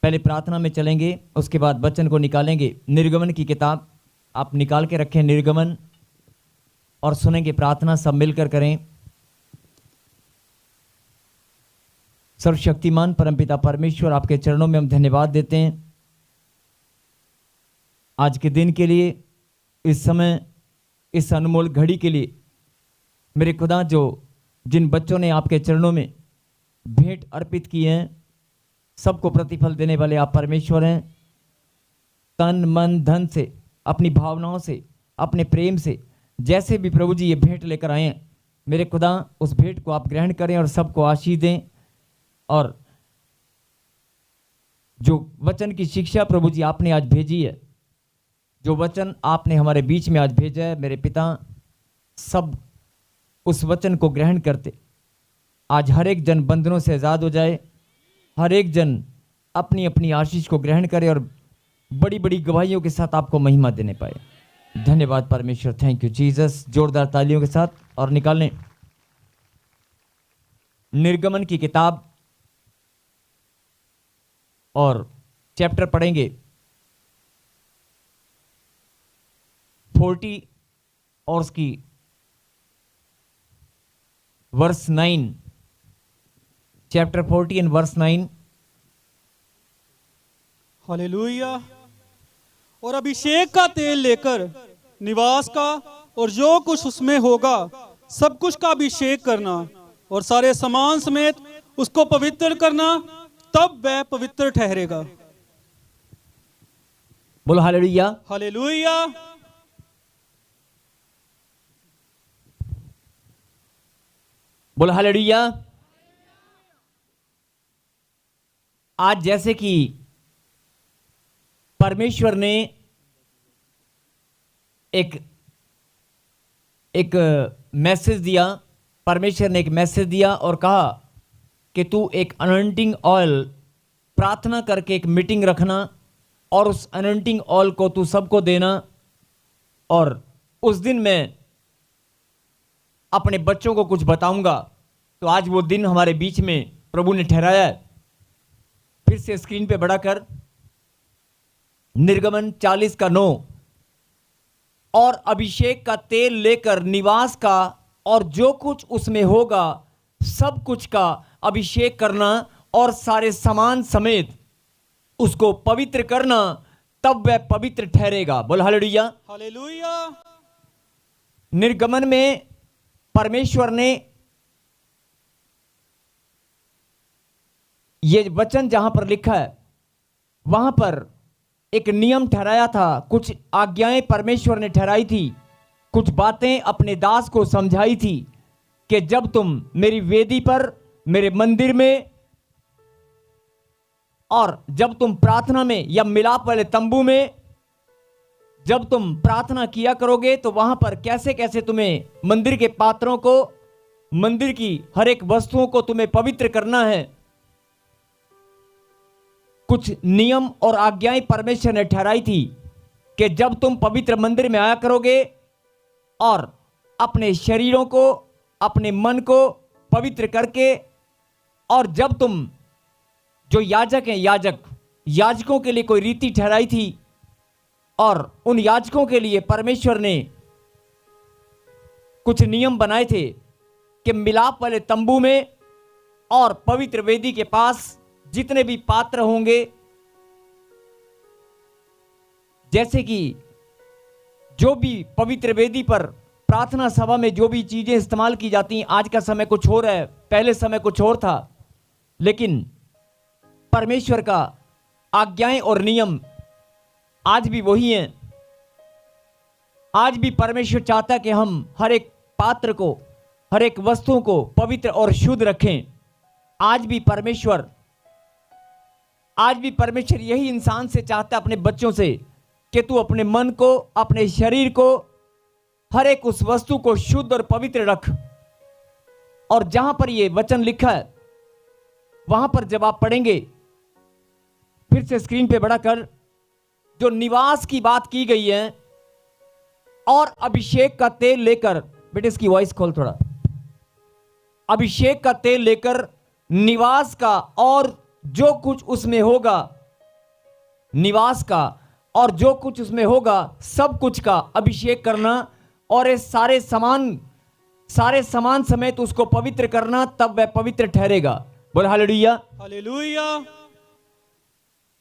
पहले प्रार्थना में चलेंगे, उसके बाद वचन को निकालेंगे। निर्गमन की किताब आप निकाल के रखें, निर्गमन, और सुनेंगे प्रार्थना, सब मिलकर करें। सर्वशक्तिमान परमपिता परमेश्वर, आपके चरणों में हम धन्यवाद देते हैं आज के दिन के लिए, इस समय, इस अनमोल घड़ी के लिए। मेरे खुदा, जो जिन बच्चों ने आपके चरणों में भेंट अर्पित की हैं, सबको प्रतिफल देने वाले आप परमेश्वर हैं। तन मन धन से, अपनी भावनाओं से, अपने प्रेम से, जैसे भी प्रभु जी ये भेंट लेकर आए हैं, मेरे खुदा उस भेंट को आप ग्रहण करें और सबको आशीष दें। और जो वचन की शिक्षा प्रभु जी आपने आज भेजी है, जो वचन आपने हमारे बीच में आज भेजा है, मेरे पिता, सब उस वचन को ग्रहण करते आज हर एक जन बंधनों से आज़ाद हो जाए, हर एक जन अपनी अपनी आशीष को ग्रहण करे और बड़ी बड़ी गवाहियों के साथ आपको महिमा देने पाए। धन्यवाद परमेश्वर, थैंक यू जीसस। जोरदार तालियों के साथ। और निकालें निर्गमन की किताब और चैप्टर पढ़ेंगे 40 और उसकी verse 9, chapter 40 and verse 9। Hallelujah. और अभिषेक का तेल लेकर निवास का और जो कुछ उसमें होगा सब कुछ का अभिषेक करना और सारे सामान समेत उसको पवित्र करना, तब वह पवित्र ठहरेगा। बोलो हालेलुया। हालेलुया। बोलो हालेलुया। आज जैसे कि परमेश्वर ने एक मैसेज दिया, परमेश्वर ने एक मैसेज दिया और कहा कि तू एक अनॉइंटिंग ऑयल प्रार्थना करके एक मीटिंग रखना और उस अनॉइंटिंग ऑयल को तू सबको देना। और उस दिन मैं अपने बच्चों को कुछ बताऊंगा। तो आज वो दिन हमारे बीच में प्रभु ने ठहराया है। फिर से स्क्रीन पे बढ़ाकर निर्गमन 40 का 9। और अभिषेक का तेल लेकर निवास का और जो कुछ उसमें होगा सब कुछ का अभिषेक करना और सारे सामान समेत उसको पवित्र करना, तब वह पवित्र ठहरेगा। बोल हालेलुया। हालेलुया। निर्गमन में परमेश्वर ने ये वचन जहां पर लिखा है वहां पर एक नियम ठहराया था, कुछ आज्ञाएं परमेश्वर ने ठहराई थी, कुछ बातें अपने दास को समझाई थी कि जब तुम मेरी वेदी पर, मेरे मंदिर में, और जब तुम प्रार्थना में या मिलाप वाले तंबू में जब तुम प्रार्थना किया करोगे तो वहां पर कैसे कैसे तुम्हें मंदिर के पात्रों को, मंदिर की हर एक वस्तुओं को तुम्हें पवित्र करना है। कुछ नियम और आज्ञाएं परमेश्वर ने ठहराई थी कि जब तुम पवित्र मंदिर में आया करोगे और अपने शरीरों को, अपने मन को पवित्र करके, और जब तुम, जो याजक हैं, याजकों के लिए कोई रीति ठहराई थी और उन याजकों के लिए परमेश्वर ने कुछ नियम बनाए थे कि मिलाप वाले तंबू में और पवित्र वेदी के पास जितने भी पात्र होंगे, जैसे कि जो भी पवित्र वेदी पर प्रार्थना सभा में जो भी चीजें इस्तेमाल की जाती हैं, आज का समय कुछ और है, पहले समय कुछ और था, लेकिन परमेश्वर का आज्ञाएं और नियम आज भी वही हैं। आज भी परमेश्वर चाहता है कि हम हर एक पात्र को, हर एक वस्तु को पवित्र और शुद्ध रखें। आज भी परमेश्वर यही इंसान से चाहता है, अपने बच्चों से, कि तू अपने मन को, अपने शरीर को, हर एक उस वस्तु को शुद्ध और पवित्र रख। और जहां पर यह वचन लिखा है वहां पर जब आप पढ़ेंगे, फिर से स्क्रीन पे बढ़ाकर, जो निवास की बात की गई है और अभिषेक का तेल लेकर, बेटे इसकी वॉइस खोल थोड़ा, अभिषेक का तेल लेकर निवास का और जो कुछ उसमें होगा निवास का और जो कुछ उसमें होगा सब कुछ का अभिषेक करना और ये सारे समान समेत उसको पवित्र करना, तब वह पवित्र ठहरेगा। बोल हालेलुया। हालेलुया।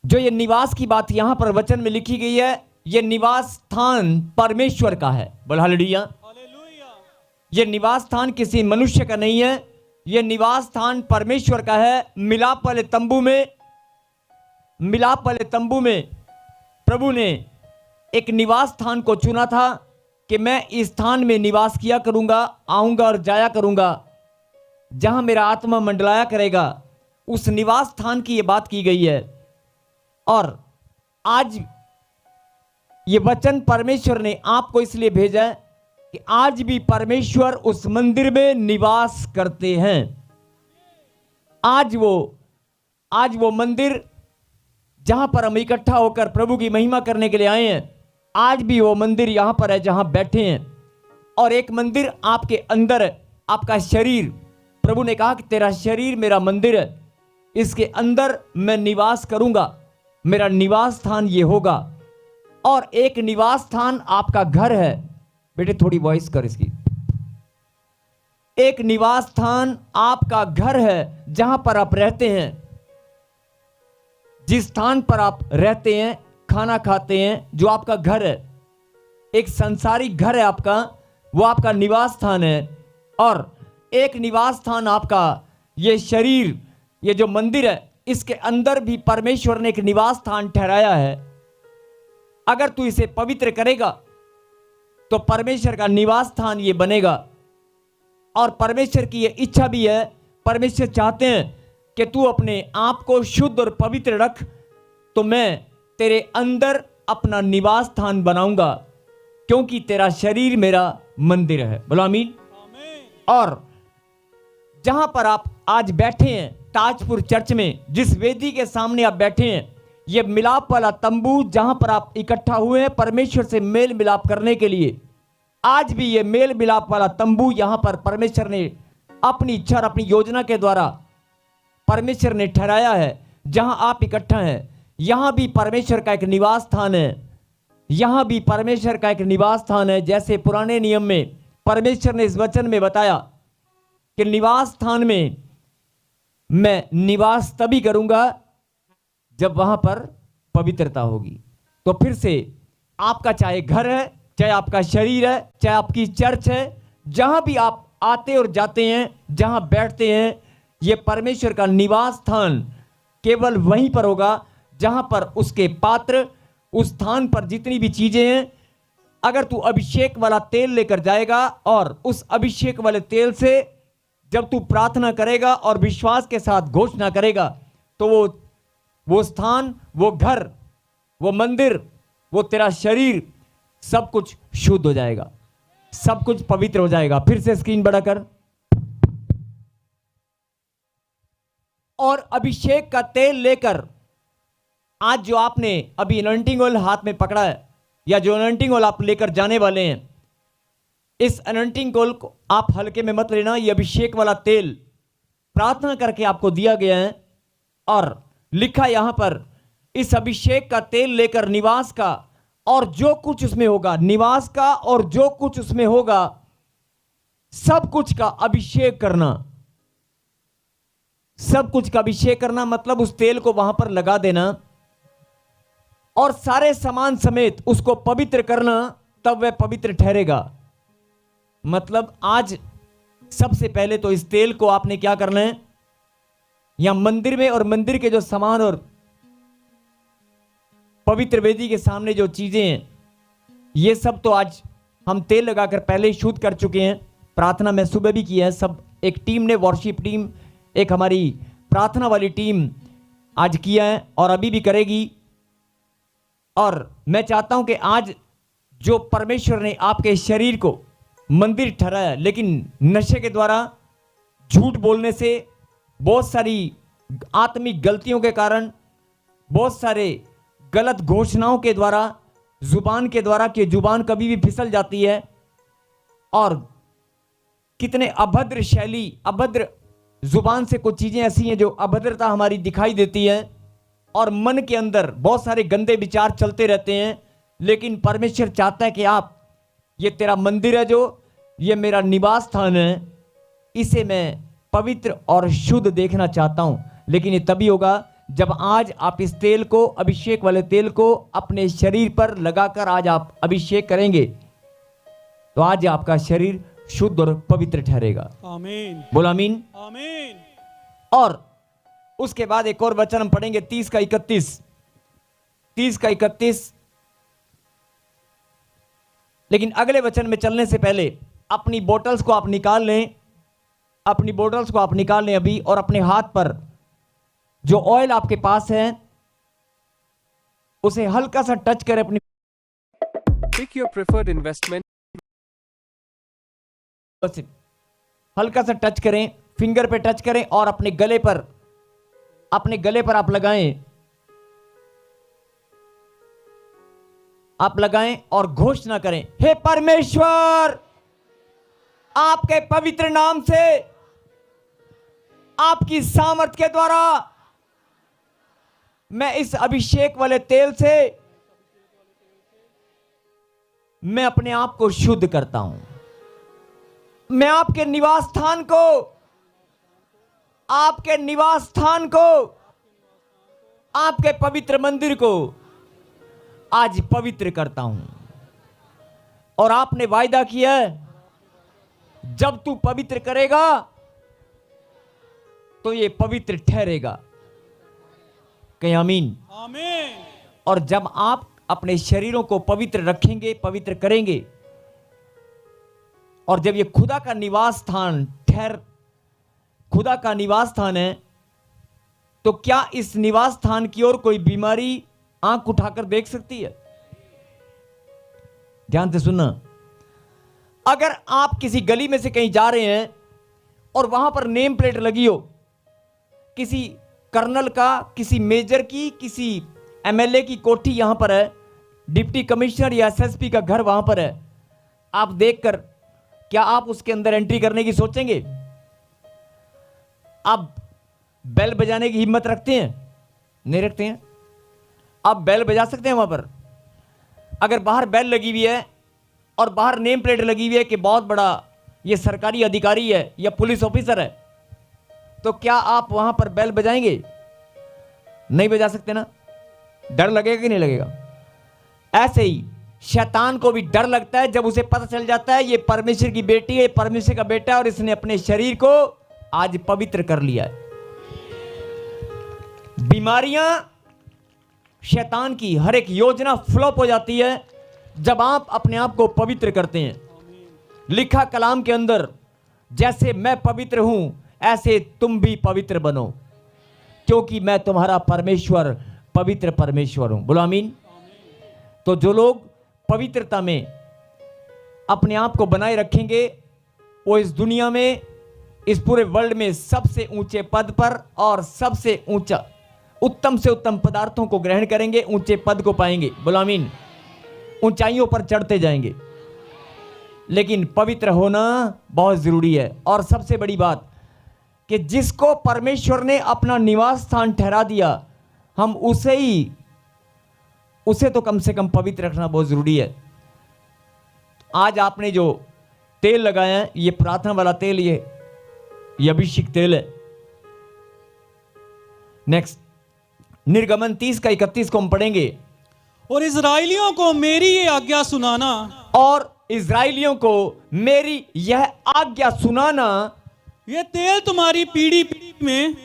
जो ये निवास की बात यहां पर वचन में लिखी गई है, ये निवास स्थान परमेश्वर का है। बोल हालेलुया। हालेलुया। ये निवास स्थान किसी मनुष्य का नहीं है, ये निवास स्थान परमेश्वर का है। मिलाप वाले तंबू में प्रभु ने एक निवास स्थान को चुना था कि मैं इस स्थान में निवास किया करूंगा, आऊंगा और जाया करूंगा, जहां मेरा आत्मा मंडलाया करेगा। उस निवास स्थान की यह बात की गई है। और आज ये वचन परमेश्वर ने आपको इसलिए भेजा है कि आज भी परमेश्वर उस मंदिर में निवास करते हैं। आज वो मंदिर जहां पर हम इकट्ठा होकर प्रभु की महिमा करने के लिए आए हैं, आज भी वो मंदिर यहां पर है जहां बैठे हैं। और एक मंदिर आपके अंदर है, आपका शरीर। प्रभु ने कहा कि तेरा शरीर मेरा मंदिर है, इसके अंदर मैं निवास करूंगा, मेरा निवास स्थान ये होगा। और एक निवास स्थान आपका घर है। बेटे थोड़ी वॉइस कर इसकी। एक निवास स्थान आपका घर है जहां पर आप रहते हैं। जिस स्थान पर आप रहते हैं, खाना खाते हैं, जो आपका घर है, एक संसारिक घर है आपका, वो आपका निवास स्थान है। और एक निवास स्थान आपका ये शरीर, ये जो मंदिर है, इसके अंदर भी परमेश्वर ने एक निवास स्थान ठहराया है। अगर तू इसे पवित्र करेगा तो परमेश्वर का निवास स्थान ये बनेगा। और परमेश्वर की ये इच्छा भी है, परमेश्वर चाहते हैं कि तू अपने आप को शुद्ध और पवित्र रख, तो मैं तेरे अंदर अपना निवास स्थान बनाऊंगा, क्योंकि तेरा शरीर मेरा मंदिर है। बोलो आमीन। और जहां पर आप आज बैठे हैं ताजपुर चर्च में, जिस वेदी के सामने आप बैठे हैं, यह मिलाप वाला तंबू जहां पर आप इकट्ठा हुए हैं परमेश्वर से मेल मिलाप करने के लिए, आज भी ये मेल मिलाप वाला तंबू यहां पर परमेश्वर ने अपनी इच्छा और अपनी योजना के द्वारा परमेश्वर ने ठहराया है। जहां आप इकट्ठा हैं, यहां भी परमेश्वर का एक निवास स्थान है। यहां भी परमेश्वर का एक निवास स्थान है। जैसे पुराने नियम में परमेश्वर ने इस वचन में बताया कि निवास स्थान में मैं निवास तभी करूंगा जब वहां पर पवित्रता होगी। तो फिर से आपका चाहे घर है, चाहे आपका शरीर है, चाहे आपकी चर्च है, जहां भी आप आते और जाते हैं, जहां बैठते हैं, यह परमेश्वर का निवास स्थान केवल वहीं पर होगा जहां पर उसके पात्र, उस स्थान पर जितनी भी चीजें हैं, अगर तू अभिषेक वाला तेल लेकर जाएगा और उस अभिषेक वाले तेल से जब तू प्रार्थना करेगा और विश्वास के साथ घोषणा करेगा, तो वो स्थान, वो घर, वो मंदिर, वो तेरा शरीर, सब कुछ शुद्ध हो जाएगा, सब कुछ पवित्र हो जाएगा। फिर से स्क्रीन बड़ा कर। और अभिषेक का तेल लेकर, आज जो आपने अभी अनॉइंटिंग ऑयल हाथ में पकड़ा है, या जो अनॉइंटिंग ऑयल आप लेकर जाने वाले हैं, इस अनॉइंटिंग ऑयल को आप हल्के में मत लेना। यह अभिषेक वाला तेल प्रार्थना करके आपको दिया गया है और लिखा यहां पर, इस अभिषेक का तेल लेकर निवास का और जो कुछ उसमें होगा, निवास का और जो कुछ उसमें होगा, सब कुछ का अभिषेक करना। सब कुछ का अभिषेक करना मतलब उस तेल को वहां पर लगा देना और सारे सामान समेत उसको पवित्र करना, तब वह पवित्र ठहरेगा। मतलब आज सबसे पहले तो इस तेल को आपने क्या करना है, या मंदिर में और मंदिर के जो सामान और पवित्र वेदी के सामने जो चीजें हैं, ये सब तो आज हम तेल लगाकर पहले ही शुद्ध कर चुके हैं। प्रार्थना में सुबह भी किया है, सब एक टीम ने, वर्शिप टीम, एक हमारी प्रार्थना वाली टीम आज किया है और अभी भी करेगी। और मैं चाहता हूं कि आज जो परमेश्वर ने आपके शरीर को मंदिर ठहराया, लेकिन नशे के द्वारा, झूठ बोलने से, बहुत सारी आत्मिक गलतियों के कारण, बहुत सारे गलत घोषणाओं के द्वारा, जुबान के द्वारा, कि जुबान कभी भी फिसल जाती है और कितने अभद्र शैली, अभद्र जुबान से कुछ चीजें ऐसी हैं जो अभद्रता हमारी दिखाई देती है। और मन के अंदर बहुत सारे गंदे विचार चलते रहते हैं, लेकिन परमेश्वर चाहता है कि आप, ये तेरा मंदिर है, जो ये मेरा निवास स्थान है, इसे मैं पवित्र और शुद्ध देखना चाहता हूं। लेकिन ये तभी होगा जब आज आप इस तेल को, अभिषेक वाले तेल को अपने शरीर पर लगाकर आज आप अभिषेक करेंगे, तो आज आपका शरीर शुद्ध और पवित्र ठहरेगा। आमीन। बोलो आमीन। आमीन। और उसके बाद एक और वचन हम पढ़ेंगे 30 का 31। लेकिन अगले वचन में चलने से पहले अपनी बोतल्स को आप निकाल लें, अभी, और अपने हाथ पर जो ऑयल आपके पास है उसे हल्का सा टच करें अपनी। Pick your preferred investment. हल्का सा टच करें, फिंगर पे टच करें और अपने गले पर आप लगाएं और घोषणा करें, हे परमेश्वर, आपके पवित्र नाम से, आपकी सामर्थ के द्वारा मैं इस अभिषेक वाले तेल से मैं अपने आप को शुद्ध करता हूं। मैं आपके निवास स्थान को, आपके पवित्र मंदिर को आज पवित्र करता हूं। और आपने वायदा किया है, जब तू पवित्र करेगा तो ये पवित्र ठहरेगा। कहीं आमीन। आमीन। और जब आप अपने शरीरों को पवित्र रखेंगे, पवित्र करेंगे, और जब ये खुदा का निवास स्थान है, तो क्या इस निवास स्थान की ओर कोई बीमारी आंख उठाकर देख सकती है? ध्यान से सुनना। अगर आप किसी गली में से कहीं जा रहे हैं और वहां पर नेम प्लेट लगी हो, किसी कर्नल का, किसी मेजर की, किसी एमएलए की कोठी यहां पर है, डिप्टी कमिश्नर या एसएसपी का घर वहां पर है, आप देखकर क्या आप उसके अंदर एंट्री करने की सोचेंगे? आप बेल बजाने की हिम्मत रखते हैं? नहीं रखते हैं। आप बेल बजा सकते हैं वहां पर? अगर बाहर बेल लगी हुई है और बाहर नेम प्लेट लगी हुई है कि बहुत बड़ा ये सरकारी अधिकारी है या पुलिस ऑफिसर है, तो क्या आप वहां पर बेल बजाएंगे? नहीं बजा सकते ना। डर लगेगा कि नहीं लगेगा? ऐसे ही शैतान को भी डर लगता है जब उसे पता चल जाता है ये परमेश्वर की बेटी है, परमेश्वर का बेटा है, और इसने अपने शरीर को आज पवित्र कर लिया है। बीमारियां, शैतान की हर एक योजना फ्लॉप हो जाती है जब आप अपने आप को पवित्र करते हैं। लिखा कलाम के अंदर, जैसे मैं पवित्र हूं ऐसे तुम भी पवित्र बनो, क्योंकि मैं तुम्हारा परमेश्वर, पवित्र परमेश्वर हूं। बोलो आमीन। तो जो लोग पवित्रता में अपने आप को बनाए रखेंगे, वो इस दुनिया में, इस पूरे वर्ल्ड में सबसे ऊंचे पद पर और सबसे ऊंचा, उत्तम से उत्तम पदार्थों को ग्रहण करेंगे, ऊंचे पद को पाएंगे। बोलो आमीन। ऊंचाइयों पर चढ़ते जाएंगे। लेकिन पवित्र होना बहुत जरूरी है। और सबसे बड़ी बात कि जिसको परमेश्वर ने अपना निवास स्थान ठहरा दिया, हम उसे तो कम से कम पवित्र रखना बहुत जरूरी है। आज आपने जो तेल लगाया है, ये प्रार्थना वाला तेल, ये अभिषेक तेल है। नेक्स्ट, निर्गमन 30 का 31 को हम पढ़ेंगे। और इजराइलियों को मेरी ये आज्ञा सुनाना, और इजराइलियों को मेरी यह आज्ञा सुनाना, ये तेल तुम्हारी पीढ़ी पीढ़ी में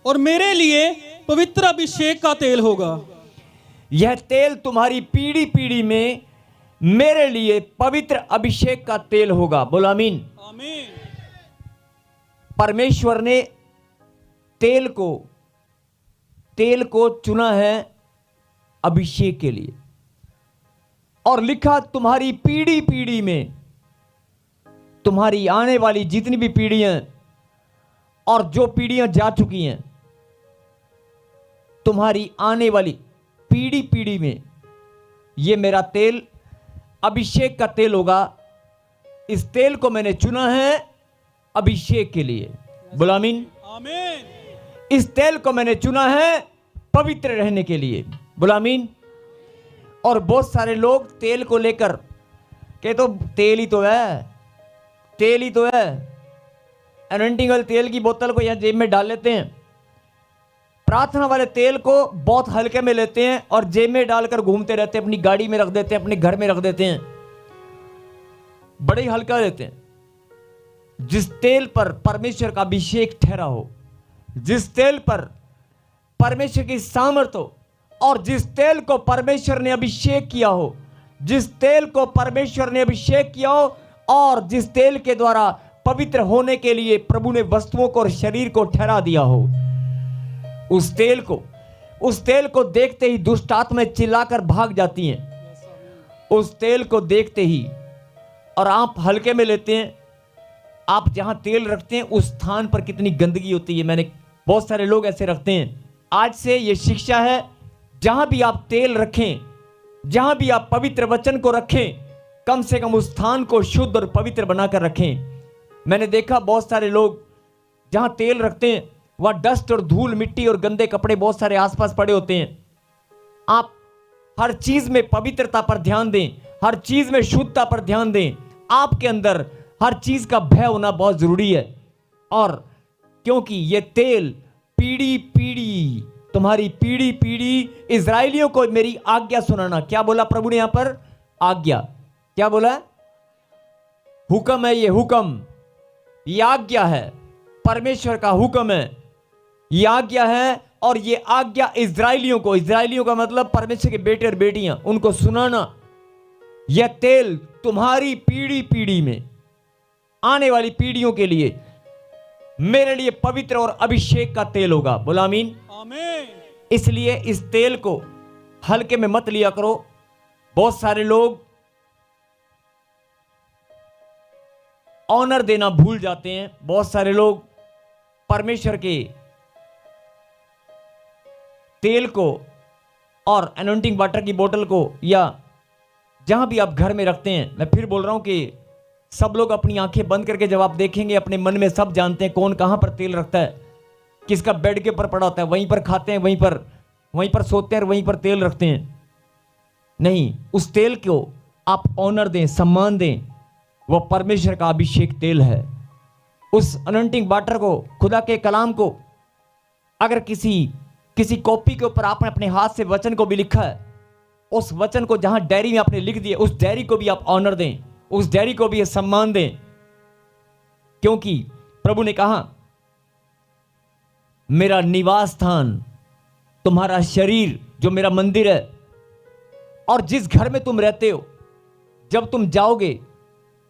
और मेरे लिए पवित्र अभिषेक का तेल होगा। यह तेल तुम्हारी पीढ़ी पीढ़ी में मेरे लिए पवित्र अभिषेक का तेल होगा। बोलो आमीन। आमीन। परमेश्वर ने तेल को चुना है अभिषेक के लिए, और लिखा तुम्हारी पीढ़ी पीढ़ी में, तुम्हारी आने वाली जितनी भी पीढ़ियां और जो पीढ़ियां जा चुकी हैं, तुम्हारी आने वाली पीढ़ी पीढ़ी में ये मेरा तेल अभिषेक का तेल होगा। इस तेल को मैंने चुना है अभिषेक के लिए। बोलो आमीन। आमीन। इस तेल को मैंने चुना है पवित्र रहने के लिए। बोला आमीन। और बहुत सारे लोग तेल को लेकर के तो तेल ही तो है, तेल ही तो है, एनोइंटिंग वाले तेल की बोतल को यहां जेब में डाल लेते हैं, प्रार्थना वाले तेल को बहुत हल्के में लेते हैं और जेब में डालकर घूमते रहते हैं, अपनी गाड़ी में रख देते हैं, अपने घर में रख देते हैं, बड़े ही हल्का लेते हैं। जिस तेल पर परमेश्वर का अभिषेक ठहरा हो, जिस तेल पर परमेश्वर की सामर्थ हो, और जिस तेल को परमेश्वर ने अभिषेक किया हो, जिस तेल को परमेश्वर ने अभिषेक किया हो, और जिस तेल के द्वारा पवित्र होने के लिए प्रभु ने वस्तुओं को और शरीर को ठहरा दिया हो, उस तेल को देखते ही दुष्ट आत्माएं चिल्लाकर भाग जाती हैं। उस तेल को देखते ही, और आप हल्के में लेते हैं। आप जहां तेल रखते हैं उस स्थान पर कितनी गंदगी होती है। मैंने बहुत सारे लोग ऐसे रखते हैं। आज से यह शिक्षा है, जहां भी आप तेल रखें, जहां भी आप पवित्र वचन को रखें, कम से कम उस स्थान को शुद्ध और पवित्र बनाकर रखें। मैंने देखा बहुत सारे लोग जहां तेल रखते हैं वहां डस्ट और धूल, मिट्टी और गंदे कपड़े बहुत सारे आसपास पड़े होते हैं। आप हर चीज में पवित्रता पर ध्यान दें, हर चीज में शुद्धता पर ध्यान दें। आपके अंदर हर चीज का भय होना बहुत जरूरी है। और क्योंकि यह तेल पीढ़ी पीढ़ी, तुम्हारी पीढ़ी पीढ़ी इजराइलियों को मेरी आज्ञा सुनाना। क्या बोला प्रभु ने यहां पर? आज्ञा। क्या बोला? हुक्म है, ये हुक्म, ये आज्ञा है, परमेश्वर का हुक्म है, ये आज्ञा है। और ये आज्ञा इजराइलियों को, इजराइलियों का मतलब परमेश्वर के बेटे और बेटियां, उनको सुनाना। यह तेल तुम्हारी पीढ़ी पीढ़ी में, आने वाली पीढ़ियों के लिए मेरे लिए पवित्र और अभिषेक का तेल होगा। बोला आमीन। आमीन। इसलिए इस तेल को हल्के में मत लिया करो। बहुत सारे लोग ऑनर देना भूल जाते हैं। बहुत सारे लोग परमेश्वर के तेल को और एनोइंटिंग वाटर की बोतल को, या जहां भी आप घर में रखते हैं, मैं फिर बोल रहा हूं कि सब लोग अपनी आंखें बंद करके जब आप देखेंगे, अपने मन में सब जानते हैं कौन कहां पर तेल रखता है, किसका बेड के ऊपर पड़ा होता है, वहीं पर खाते हैं, वहीं पर सोते हैं और वहीं पर तेल रखते हैं। नहीं, उस तेल को आप ऑनर दें, सम्मान दें। वह परमेश्वर का अभिषेक तेल है। उस अनंटिंग वाटर को, खुदा के कलाम को, अगर किसी कॉपी के ऊपर आपने अपने हाथ से वचन को भी लिखा है, उस वचन को जहां डायरी में आपने लिख दिया, उस डायरी को भी आप ऑनर दें, उस डायरी को भी सम्मान दें। क्योंकि प्रभु ने कहा, मेरा निवास स्थान तुम्हारा शरीर जो मेरा मंदिर है, और जिस घर में तुम रहते हो, जब तुम जाओगे,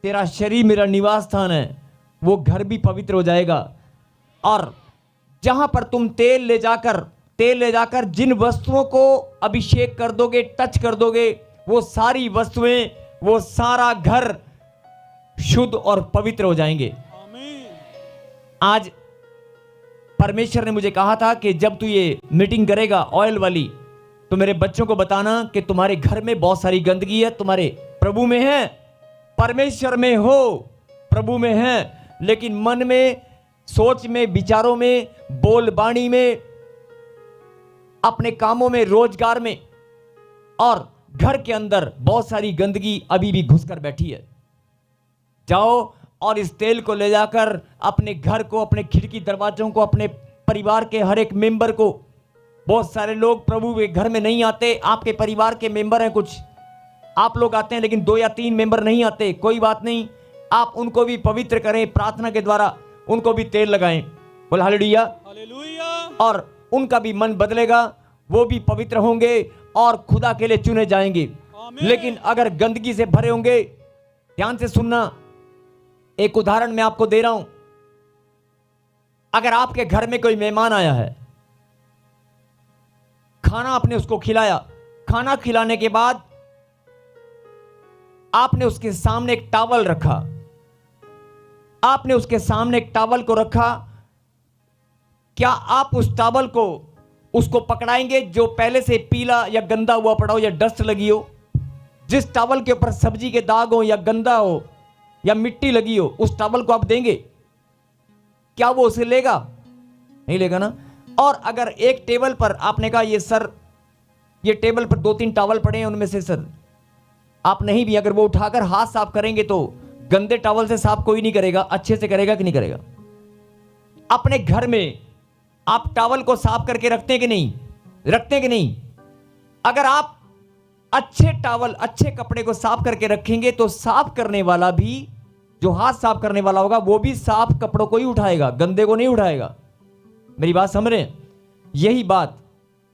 तेरा शरीर मेरा निवास स्थान है, वो घर भी पवित्र हो जाएगा। और जहां पर तुम तेल ले जाकर जिन वस्तुओं को अभिषेक कर दोगे, टच कर दोगे, वो सारी वस्तुएं, वो सारा घर शुद्ध और पवित्र हो जाएंगे। आमीन। आज परमेश्वर ने मुझे कहा था कि जब तू ये मीटिंग करेगा ऑयल वाली, तो मेरे बच्चों को बताना कि तुम्हारे घर में बहुत सारी गंदगी है, तुम्हारे प्रभु में है, परमेश्वर में हो, प्रभु में है, लेकिन मन में, सोच में, विचारों में, बोलबाणी में, अपने कामों में, रोजगार में, और घर के अंदर बहुत सारी गंदगी अभी भी घुसकर बैठी है। जाओ और इस तेल को ले जाकर अपने घर को, अपने खिड़की दरवाजों को, अपने परिवार के हर एक मेंबर को, बहुत सारे लोग प्रभु के घर में नहीं आते, आपके परिवार के मेंबर हैं कुछ, आप लोग आते हैं लेकिन 2 या 3 मेंबर नहीं आते, कोई बात नहीं, आप उनको भी पवित्र करें, प्रार्थना के द्वारा उनको भी तेल लगाएं। बोल हालेलुया। हालेलुया। और उनका भी मन बदलेगा, वो भी पवित्र होंगे और खुदा के लिए चुने जाएंगे। आमीन। लेकिन अगर गंदगी से भरे होंगे, ध्यान से सुनना, एक उदाहरण मैं आपको दे रहा हूं। अगर आपके घर में कोई मेहमान आया है, खाना आपने उसको खिलाया, खाना खिलाने के बाद आपने उसके सामने एक टॉवल रखा, आपने उसके सामने एक टॉवल को रखा, क्या आप उस टॉवल को उसको पकड़ाएंगे जो पहले से पीला या गंदा हुआ पड़ा हो या डस्ट लगी हो? जिस टॉवल के ऊपर सब्जी के दाग हो या गंदा हो या मिट्टी लगी हो, उस टॉवल को आप देंगे? क्या वो उसे लेगा? नहीं लेगा ना। और अगर एक टेबल पर आपने कहा ये सर, ये टेबल पर 2-3 टॉवल पड़े हैं, उनमें से सर आप नहीं भी, अगर वो उठाकर हाथ साफ करेंगे तो गंदे टॉवल से साफ कोई नहीं करेगा, अच्छे से करेगा कि नहीं करेगा? अपने घर में आप टॉवल को साफ करके रखते हैं कि नहीं? रखते हैं कि नहीं? अगर आप अच्छे टॉवल, अच्छे कपड़े को साफ करके रखेंगे तो साफ करने वाला भी, जो हाथ साफ करने वाला होगा, वो भी साफ कपड़ों को ही उठाएगा, गंदे को नहीं उठाएगा। मेरी बात समझ रहे हैं? यही बात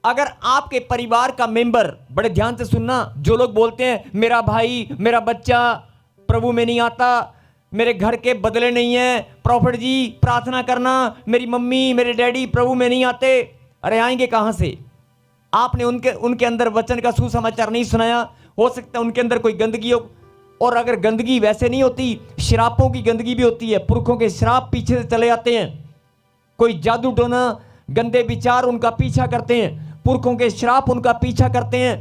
अगर आपके परिवार का मेंबर, बड़े ध्यान से सुनना, जो लोग बोलते हैं मेरा भाई, मेरा बच्चा प्रभु में नहीं आता, मेरे घर के बदले नहीं है, प्रॉफिट जी प्रार्थना करना, मेरी मम्मी मेरे डैडी प्रभु में नहीं आते, अरे आएंगे कहां से? आपने उनके अंदर वचन का सुसमाचार नहीं सुनाया। हो सकता है उनके अंदर कोई गंदगी हो, और अगर गंदगी वैसे नहीं होती, श्रापों की गंदगी भी होती है, पुरखों के श्राप पीछे से चले आते हैं, कोई जादू टोना, गंदे विचार उनका पीछा करते हैं, पुरखों के श्राप उनका पीछा करते हैं,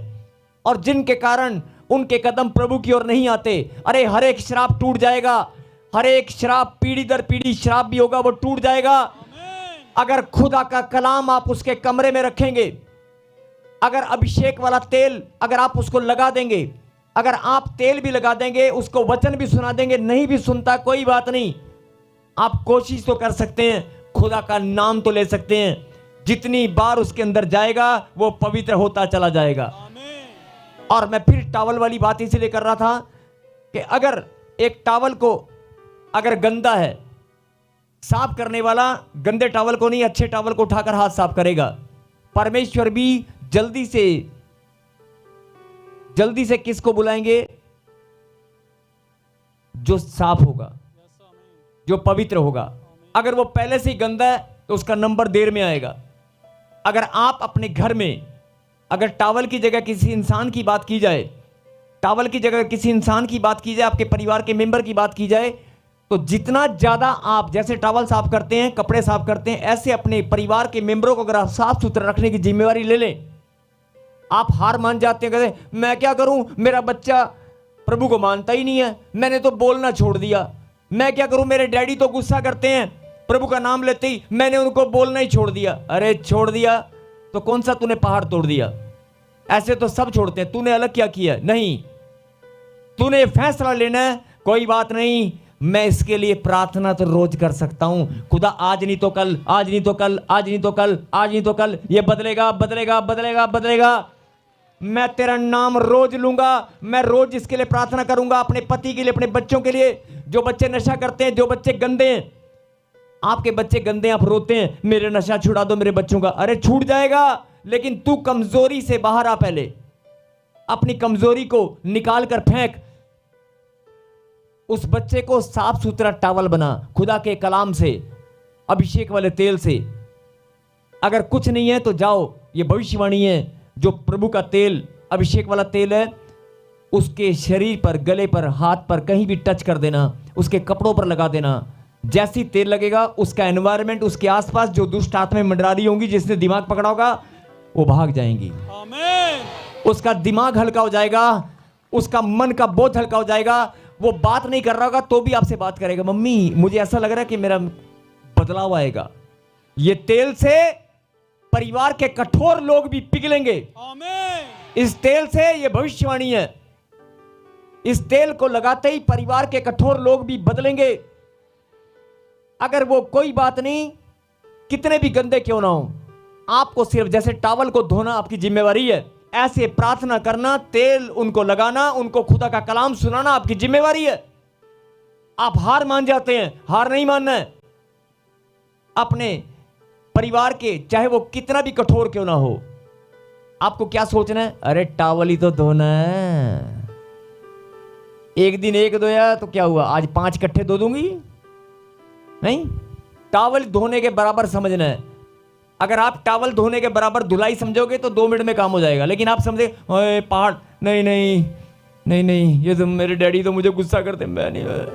और जिनके कारण उनके कदम प्रभु की ओर नहीं आते। अरे हर एक श्राप टूट जाएगा, हर एक श्राप, पीढ़ी दर पीढ़ी श्राप भी होगा, वो टूट जाएगा। अगर खुदा का कलाम आप उसके कमरे में रखेंगे, अगर अभिषेक वाला तेल अगर आप उसको लगा देंगे, अगर आप तेल भी लगा देंगे, उसको वचन भी सुना देंगे, नहीं भी सुनता कोई बात नहीं, आप कोशिश तो कर सकते हैं, खुदा का नाम तो ले सकते हैं। जितनी बार उसके अंदर जाएगा वो पवित्र होता चला जाएगा। और मैं फिर टॉवल वाली बात इसलिए कर रहा था कि अगर एक टॉवल को अगर गंदा है, साफ करने वाला गंदे टॉवल को नहीं, अच्छे टॉवल को उठाकर हाथ साफ करेगा। परमेश्वर भी जल्दी से किसको बुलाएंगे? जो साफ होगा, जो पवित्र होगा। अगर वो पहले से ही गंदा है तो उसका नंबर देर में आएगा। अगर आप अपने घर में अगर टॉवल की जगह किसी इंसान की बात की जाए, टॉवल की जगह किसी इंसान की बात की जाए, आपके परिवार के मेंबर की बात की जाए, तो जितना ज्यादा आप जैसे टॉवल साफ करते हैं, कपड़े साफ करते हैं, ऐसे अपने परिवार के मेंबरों को अगर आप साफ सुथरा रखने की जिम्मेवारी ले लें, आप हार मान जाते हैं, कहते मैं क्या करूं, मेरा बच्चा प्रभु को मानता ही नहीं है, मैंने तो बोलना छोड़ दिया, मैं क्या करूं, मेरे डैडी तो गुस्सा करते हैं प्रभु का नाम लेते ही, मैंने उनको बोलना ही छोड़ दिया। अरे छोड़ दिया तो कौन सा तूने पहाड़ तोड़ दिया? ऐसे तो सब छोड़ते हैं, तूने अलग क्या किया? नहीं, तूने फैसला लेना है, कोई बात नहीं, मैं इसके लिए प्रार्थना तो रोज कर सकता हूं, खुदा आज नहीं तो कल, आज नहीं तो कल, आज नहीं तो कल, आज नहीं तो कल, ये बदलेगा बदलेगा बदलेगा बदलेगा, मैं तेरा नाम रोज लूंगा, मैं रोज इसके लिए प्रार्थना करूंगा, अपने पति के लिए, अपने बच्चों के लिए। जो बच्चे नशा करते हैं, जो बच्चे गंदे हैं, आपके बच्चे गंदे हैं, आप रोते हैं मेरे नशा छुड़ा दो मेरे बच्चों का, अरे छूट जाएगा, लेकिन तू कमजोरी से बाहर आ, पहले अपनी कमजोरी को निकाल कर फेंक, उस बच्चे को साफ सुथरा टॉवल बना खुदा के कलाम से, अभिषेक वाले तेल से। अगर कुछ नहीं है तो जाओ, ये भविष्यवाणी है, जो प्रभु का तेल, अभिषेक वाला तेल है, उसके शरीर पर, गले पर, हाथ पर कहीं भी टच कर देना, उसके कपड़ों पर लगा देना। जैसी तेल लगेगा, उसका एनवायरनमेंट, उसके आसपास जो दुष्ट आत्माएं मंडरा रही होंगी, जिसने दिमाग पकड़ा होगा, वो भाग जाएंगी। आमीन। उसका दिमाग हल्का हो जाएगा, उसका मन का बोझ हल्का हो जाएगा। वो बात नहीं कर रहा होगा तो भी आपसे बात करेगा, मम्मी मुझे ऐसा लग रहा है कि मेरा बदलाव आएगा। ये तेल से परिवार के कठोर लोग भी पिघलेंगे। आमीन। इस तेल से, ये भविष्यवाणी है, इस तेल को लगाते ही परिवार के कठोर लोग भी बदलेंगे। अगर वो कोई बात नहीं, कितने भी गंदे क्यों ना हो, आपको सिर्फ जैसे टॉवल को धोना आपकी जिम्मेवारी है, ऐसे प्रार्थना करना, तेल उनको लगाना, उनको खुदा का कलाम सुनाना आपकी जिम्मेवारी है। आप हार मान जाते हैं, हार नहीं मानना है। अपने परिवार के, चाहे वो कितना भी कठोर क्यों ना हो, आपको क्या सोचना है? अरे टॉवल ही तो धोना है, एक दिन एक धोया तो क्या हुआ, आज 5 इकट्ठे धो दूंगी? नहीं, टॉवल धोने के बराबर समझना है। अगर आप टॉवल धोने के बराबर धुलाई समझोगे तो 2 मिनट में काम हो जाएगा, लेकिन आप समझे पहाड़, नहीं नहीं नहीं नहीं, ये तो मेरे डैडी तो मुझे गुस्सा करते, मैं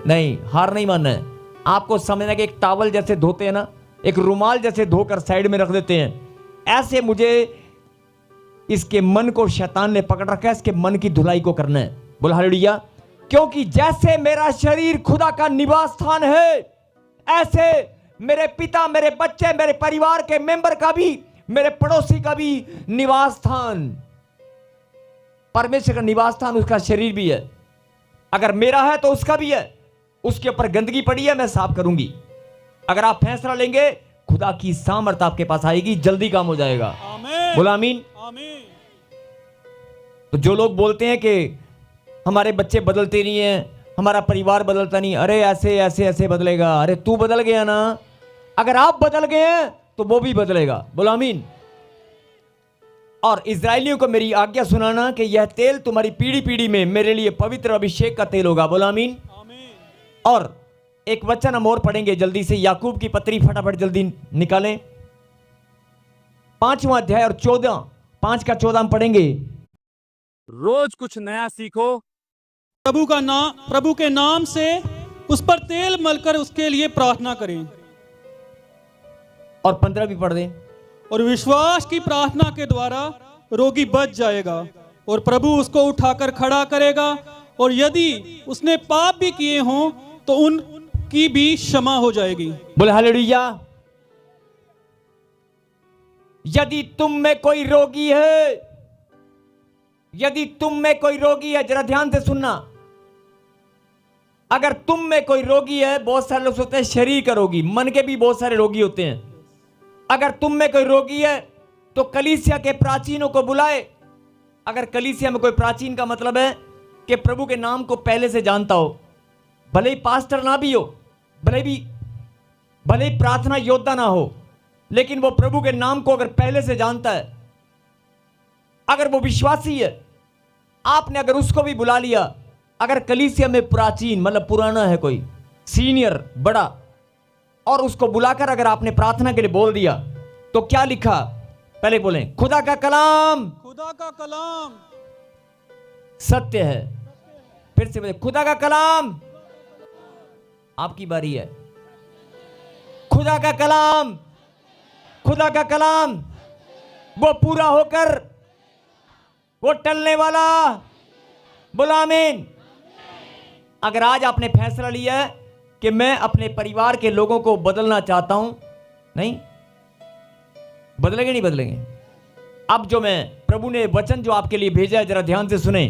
नहीं, हार नहीं मानना है। आपको समझना कि एक टॉवल जैसे धोते हैं ना, एक रुमाल जैसे धोकर साइड में रख देते हैं, ऐसे मुझे इसके मन को शैतान ने पकड़ रखा है, इसके मन की धुलाई को करना है। बोला हालेलुया। क्योंकि जैसे मेरा शरीर खुदा का निवास स्थान है, ऐसे मेरे पिता, मेरे बच्चे, मेरे परिवार के मेंबर का भी, मेरे पड़ोसी का भी निवास स्थान, परमेश्वर का निवास स्थान उसका शरीर भी है। अगर मेरा है तो उसका भी है। उसके ऊपर गंदगी पड़ी है, मैं साफ करूंगी। अगर आप फैसला लेंगे, खुदा की सामर्थ्य आपके पास आएगी, जल्दी काम हो जाएगा। आमीन। बोला आमीन। आमीन। तो जो लोग बोलते हैं कि हमारे बच्चे बदलते नहीं हैं, हमारा परिवार बदलता नहीं, अरे ऐसे ऐसे ऐसे बदलेगा। अरे तू बदल गया ना, अगर आप बदल गए हैं तो वो भी बदलेगा। बोला आमीन। और इजरायलियों को मेरी आज्ञा सुनाना कि यह तेल तुम्हारी पीढ़ी पीढ़ी में मेरे लिए पवित्र अभिषेक का तेल होगा। बोला आमीन। आमीन। और एक वचन हम और पढ़ेंगे जल्दी से, याकूब की पत्री फटाफट जल्दी निकालें, 5वां अध्याय और 5 का 14 हम पढ़ेंगे। रोज कुछ नया सीखो। प्रभु के नाम से उस पर तेल मलकर उसके लिए प्रार्थना करें। और 15 भी पढ़ दें। और विश्वास की प्रार्थना के द्वारा रोगी बच जाएगा और प्रभु उसको उठाकर खड़ा करेगा। और यदि उसने पाप भी किए हों तो उनकी भी क्षमा हो जाएगी। बोले हालेलुया। यदि तुम में कोई रोगी है, यदि तुम में कोई रोगी है, जरा ध्यान से सुनना। अगर तुम में कोई रोगी है, बहुत सारे लोग सोचते हैं शरीर का रोगी, मन के भी बहुत सारे रोगी होते हैं। अगर तुम में कोई रोगी है तो कलीसिया के प्राचीनों को बुलाए। अगर कलीसिया में कोई प्राचीन का मतलब है कि प्रभु के नाम को पहले से जानता हो, भले ही पास्टर ना भी हो, भले ही प्रार्थना योद्धा ना हो, लेकिन वो प्रभु के नाम को अगर पहले से जानता है, अगर वो विश्वासी है, आपने अगर उसको भी बुला लिया। अगर कलीसिया में प्राचीन मतलब पुराना है, कोई सीनियर बड़ा, और उसको बुलाकर अगर आपने प्रार्थना के लिए बोल दिया तो क्या लिखा, पहले बोलें, खुदा का कलाम सत्य है। फिर से बोले, खुदा का कलाम। आपकी बारी है। खुदा का कलाम वो पूरा होकर वो टलने वाला। बोला आमीन। अगर आज आपने फैसला लिया है कि मैं अपने परिवार के लोगों को बदलना चाहता हूं, नहीं बदलेंगे, नहीं बदलेंगे। अब जो मैं प्रभु ने वचन जो आपके लिए भेजा है, जरा ध्यान से सुने।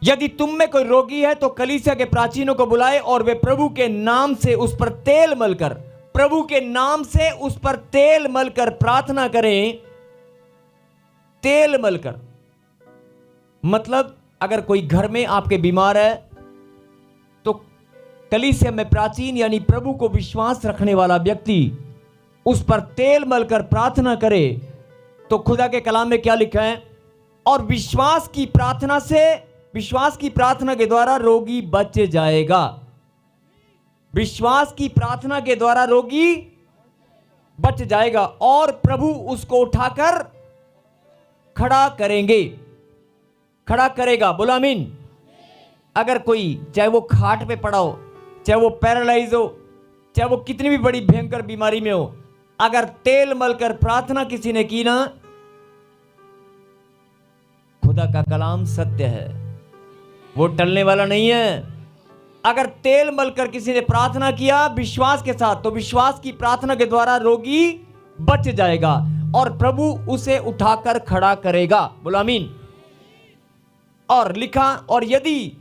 यदि तुम में कोई रोगी है तो कलीसिया के प्राचीनों को बुलाए और वे प्रभु के नाम से उस पर तेल मलकर, प्रभु के नाम से उस पर तेल मलकर प्रार्थना करें। तेल मलकर मतलब अगर कोई घर में आपके बीमार है तो कलीसिया में प्राचीन यानी प्रभु को विश्वास रखने वाला व्यक्ति उस पर तेल मलकर प्रार्थना करे। तो खुदा के कलाम में क्या लिखा है, और विश्वास की प्रार्थना के द्वारा रोगी बच जाएगा। विश्वास की प्रार्थना के द्वारा रोगी बच जाएगा और प्रभु उसको उठाकर खड़ा करेगा। बोला आमीन। अगर कोई, चाहे वो खाट पे पड़ा हो, चाहे वो पैरालाइज हो, चाहे वो कितनी भी बड़ी भयंकर बीमारी में हो, अगर तेल मलकर प्रार्थना किसी ने की ना, खुदा का कलाम सत्य है, वो टलने वाला नहीं है। अगर तेल मलकर किसी ने प्रार्थना किया विश्वास के साथ, तो विश्वास की प्रार्थना के द्वारा रोगी बच जाएगा और प्रभु उसे उठाकर खड़ा करेगा। बोला आमीन। और लिखा, और यदि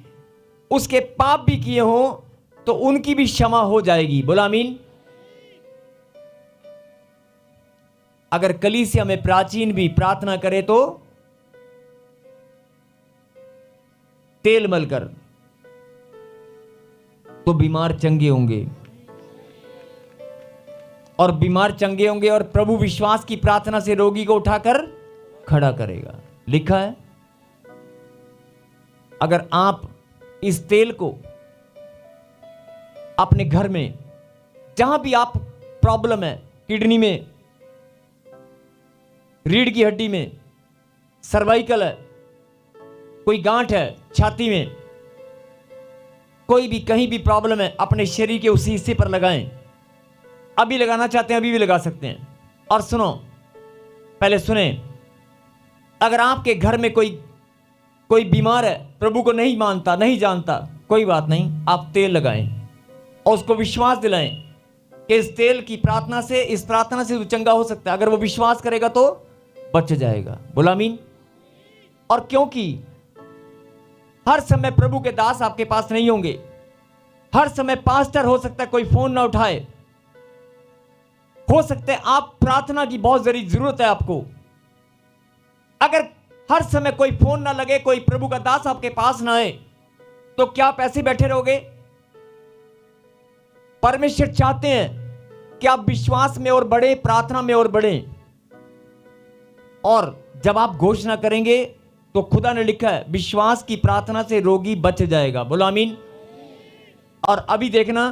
उसके पाप भी किए हों तो उनकी भी क्षमा हो जाएगी। बोला आमीन। अगर कलीसिया में प्राचीन भी प्रार्थना करे तो तेल मलकर, तो बीमार चंगे होंगे, और बीमार चंगे होंगे और प्रभु विश्वास की प्रार्थना से रोगी को उठाकर खड़ा करेगा। लिखा है, अगर आप इस तेल को अपने घर में, जहां भी आप प्रॉब्लम है, किडनी में, रीढ़ की हड्डी में, सर्वाइकल है, कोई गांठ है छाती में, कोई भी कहीं भी प्रॉब्लम है, अपने शरीर के उसी हिस्से पर लगाएं। अभी लगाना चाहते हैं अभी भी लगा सकते हैं। और सुनो, पहले सुने, अगर आपके घर में कोई बीमार है, प्रभु को नहीं मानता, नहीं जानता, कोई बात नहीं, आप तेल लगाएं और उसको विश्वास दिलाएं कि इस तेल की प्रार्थना से, इस प्रार्थना से वो चंगा हो सकता है। अगर वो विश्वास करेगा तो बच जाएगा। बोला आमीन। और क्योंकि हर समय प्रभु के दास आपके पास नहीं होंगे, हर समय पास्टर हो सकता है कोई फोन ना उठाए, हो सकता है आप प्रार्थना की बहुत जरूरत है आपको। अगर हर समय कोई फोन ना लगे, कोई प्रभु का दास आपके पास ना आए, तो क्या आप ऐसे बैठे रहोगे? परमेश्वर चाहते हैं कि आप विश्वास में और बढ़े, प्रार्थना में और बढ़े। और जब आप घोषणा करेंगे तो खुदा ने लिखा है विश्वास की प्रार्थना से रोगी बच जाएगा। बोलो आमीन। और अभी देखना,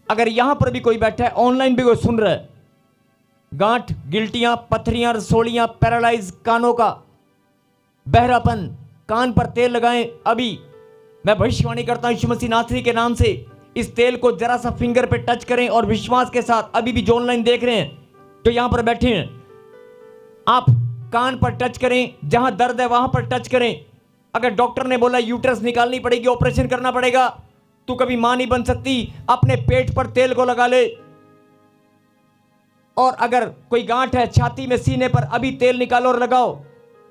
अगर यहां पर भी कोई बैठा है, ऑनलाइन भी कोई सुन रहा है, गांठ, गिल्टियां, पथरियां, रसोलियां, पैरालाइज, कानों का बहरापन, कान पर तेल लगाएं। अभी मैं भविष्यवाणी करता हूं यीशु मसीह नासरी के नाम से, इस तेल को जरा सा फिंगर पे टच करें और विश्वास के साथ, अभी भी जो ऑनलाइन देख रहे हैं, जो यहां पर बैठे हैं, आप कान पर टच करें, जहां दर्द है वहां पर टच करें। अगर डॉक्टर ने बोला यूट्रस निकालनी पड़ेगी, ऑपरेशन करना पड़ेगा, तू कभी मां नहीं बन सकती, अपने पेट पर तेल को लगा ले। और अगर कोई गांठ है छाती में, सीने पर, अभी तेल निकालो और लगाओ।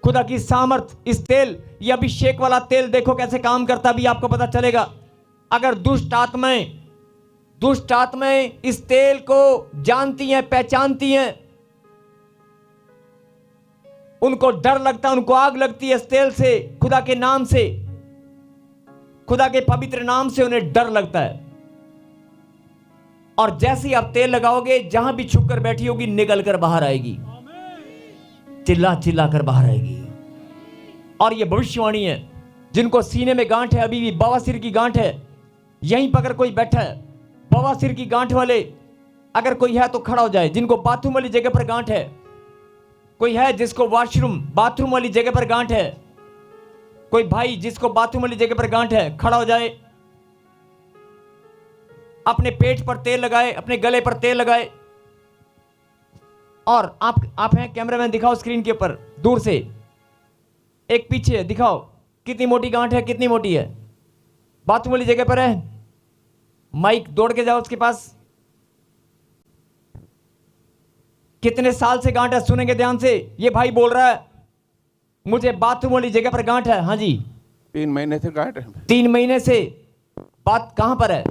खुदा की सामर्थ, इस तेल, ये अभिषेक वाला तेल देखो कैसे काम करता, भी आपको पता चलेगा। अगर दुष्ट आत्माएं इस तेल को जानती हैं, पहचानती हैं, उनको डर लगता है, उनको आग लगती है इस तेल से, खुदा के नाम से, खुदा के पवित्र नाम से उन्हें डर लगता है। और जैसे ही आप तेल लगाओगे, जहां भी छुप कर बैठी होगी निकल कर बाहर आएगी, चिल्ला चिल्ला कर बाहर आएगी। और ये भविष्यवाणी है, जिनको सीने में गांठ है, अभी भी बवासीर की गांठ है, यहीं पर अगर कोई बैठा है बवासीर की गांठ वाले, अगर कोई है तो खड़ा हो जाए। जिनको बाथरूम वाली जगह पर गांठ है, कोई है जिसको बाथरूम वाली जगह पर गांठ है, कोई भाई जिसको बाथरूम वाली जगह पर गांठ है, खड़ा हो जाए। अपने पेट पर तेल लगाए, अपने गले पर तेल लगाए। और आप हैं कैमरामैन, दिखाओ स्क्रीन के ऊपर, दूर से एक पीछे दिखाओ, कितनी मोटी गांठ है, कितनी मोटी है, बाथरूम वाली जगह पर है। माइक दौड़ के जाओ उसके पास। कितने साल से गांठ है, सुनेंगे ध्यान से। ये भाई बोल रहा है मुझे बाथरूम वाली जगह पर गांठ है। हाँ जी, 3 महीने से गांठ है। 3 महीने से। बात कहां पर है,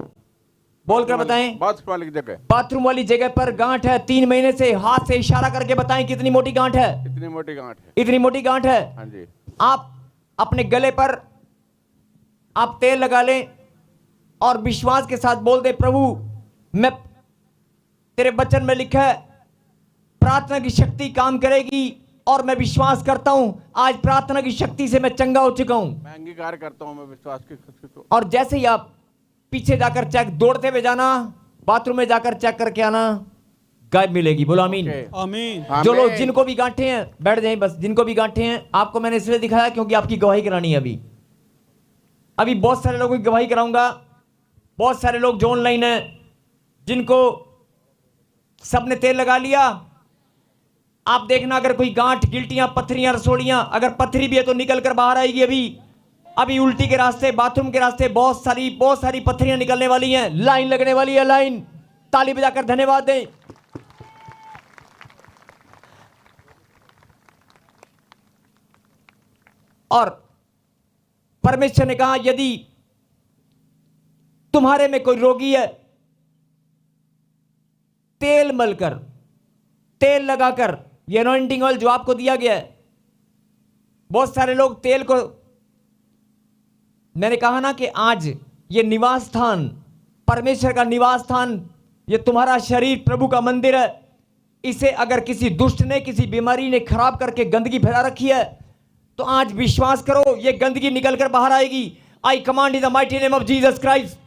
बोलकर बताएं। बाथरूम वाली जगह, बाथरूम वाली जगह पर गांठ है 3 महीने से। हाथ से इशारा करके बताएं कितनी मोटी गांठ है। इतनी मोटी गांठ है। इतनी मोटी गांठ है। हाँ जी। आप अपने गले पर आप तेल लगा लें और विश्वास के साथ बोल दे, प्रभु मैं, तेरे वचन में लिखा है प्रार्थना की शक्ति काम करेगी, और मैं विश्वास करता हूं आज प्रार्थना की शक्ति से मैं चंगा हो चुका हूं। मैं अंगीकार करता हूं मैं विश्वास की शक्ति को। और और जैसे ही आप पीछे जाकर चेक, दौड़ते हुए जाना, बाथरूम में जाकर चेक करके आना, गायब मिलेगी। बोलो आमीन। आमीन। जो लोग, जिनको भी गांठे हैं बैठ जाएं, बस जिनको भी गांठे हैं। आपको मैंने इसलिए दिखाया क्योंकि आपकी गवाही करानी है। अभी बहुत सारे लोगों की गवाही कराऊंगा। बहुत सारे लोग जो ऑनलाइन हैं, जिनको सबने तेल लगा लिया, आप देखना अगर कोई गांठ, गिल्टियां, पथरियां, रसोलियां, अगर पथरी भी है तो निकल कर बाहर आएगी। अभी उल्टी के रास्ते, बाथरूम के रास्ते बहुत सारी पथरियां निकलने वाली हैं। लाइन लगने वाली है, लाइन। ताली बजाकर धन्यवाद दें। और परमेश्वर ने कहा यदि तुम्हारे में कोई रोगी है, तेल मलकर, तेल लगाकर, ये अनॉइंटिंग ऑयल जो आपको दिया गया है, बहुत सारे लोग तेल को, मैंने कहा ना कि आज ये निवास स्थान, परमेश्वर का निवास स्थान, ये तुम्हारा शरीर प्रभु का मंदिर है। इसे अगर किसी दुष्ट ने, किसी बीमारी ने खराब करके गंदगी फैला रखी है, तो आज विश्वास करो ये गंदगी निकल कर बाहर आएगी। आई command in the mighty name of Jesus Christ.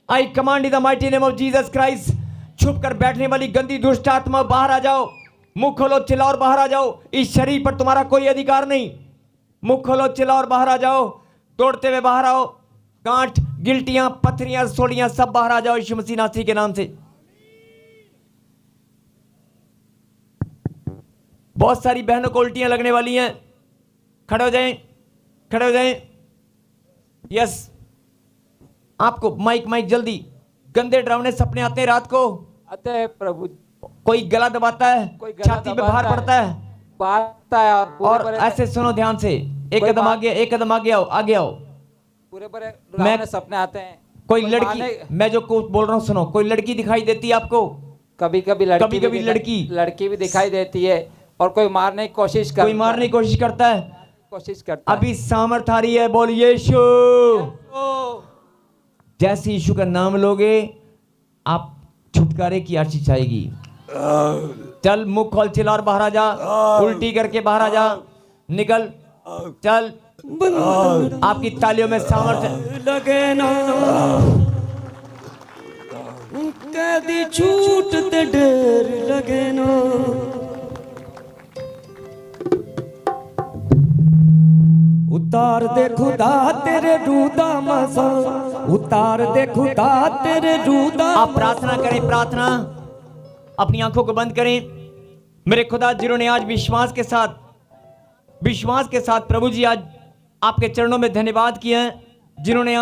I command in the mighty name of Jesus Christ. छुप कर बैठने वाली गंदी दुष्ट आत्मा बाहर आ जाओ। मुंह खोलो, चिल्लाओ और बाहर आ जाओ। इस शरीर पर तुम्हारा कोई अधिकार नहीं। मुंह खोलो, चिल्लाओ और बाहर आ जाओ। दौड़ते हुए बाहर आओ। गांठ, गिल्टियां, पथरियां, सोलियां सब बाहर आ जाओ यीशु मसीह नासरी के नाम से। बहुत सारी बहनों को उल्टियां लगने वाली हैं। खड़े हो जाएं, खड़े हो जाएं। यस, आपको माइक जल्दी। गंदे डरावने सपने आते हैं रात को, अतः प्रभु कोई गला दबाता है, कोई गला छाती पे भार दबाता है, पड़ता है, बांटता है और और ऐसे सुनो ध्यान से, एक कोई कदम बात- आगे, एक कदम आगे आओ, आगे आओ। पूरे पूरे मैं- डरावने सपने आते हैं। कोई मारने- लड़की, मैं जो कुछ बोल रहा हूँ सुनो, कोई लड़की दिखाई देती है आपको? कभी कभी लड़की कभी-कभी भी दिखाई- लड़की भी दिखाई देती है और कोई मारने की कोशिश करता कोई मारने की कोशिश करता है। कोशिश करता है। अभी सामर्थ आ रही है, बोल यीशु। जैसे यीशु का नाम लोगे आप छुटकारे की आशीष आएगी। चल मुंह खोल, चिल्ला और बाहर आ जा, उल्टी करके बाहर आ जा, निकल, चल। आपकी तालियों में सामर्थ लगे ना कदी छूट ते डर लगे ना। उतार दे खुदा तेरे रूदा मसा, उतार दे खुदा तेरे रूदा। आप प्रार्थना करें, प्रार्थना, अपनी आंखों को बंद करें। मेरे खुदा, जिन्होंने आज विश्वास के साथ प्रभु जी आज आपके चरणों में धन्यवाद किया है, जिन्होंने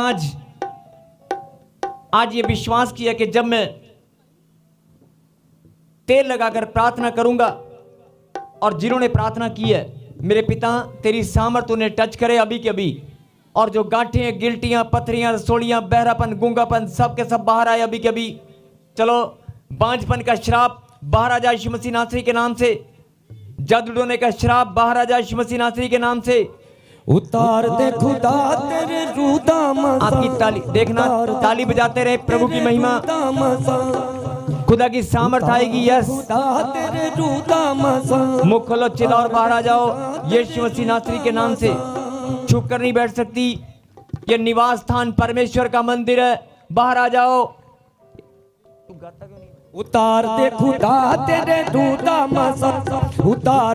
आज ये विश्वास किया कि जब मैं तेल लगाकर प्रार्थना करूंगा, और जिन्होंने प्रार्थना की है, मेरे पिता तेरी सामर्थ उन्हें टच करे अभी के अभी, और जो गांठें, गिल्टियां, पथरियां, रसोड़ियां, बहरापन, गूंगापन सब के सब बाहर आए अभी के अभी। चलो, बांझपन का श्राप बाहर आ जाए यीशु मसीह नासरी के नाम से। जादू टोने का श्राप बाहर आ जाए यीशु मसीह नासरी के नाम से। उतार दे खुदा तेरे रूदा मसा। आपकी ताली देखना, ताली बजाते रहे, प्रभु की महिमा, खुदा की सामर्थ आएगी। यस, खुदा तेरे रूदा मसा। मुख खोलो, चिल्लाओ और बाहर आ जाओ यीशु मसीह नासरी के नाम से। छुप कर नहीं बैठ सकती, ये निवास स्थान परमेश्वर का मंदिर है, बाहर आ जाओ। उतार दे खुदा तेरे रूदा मसा, उतार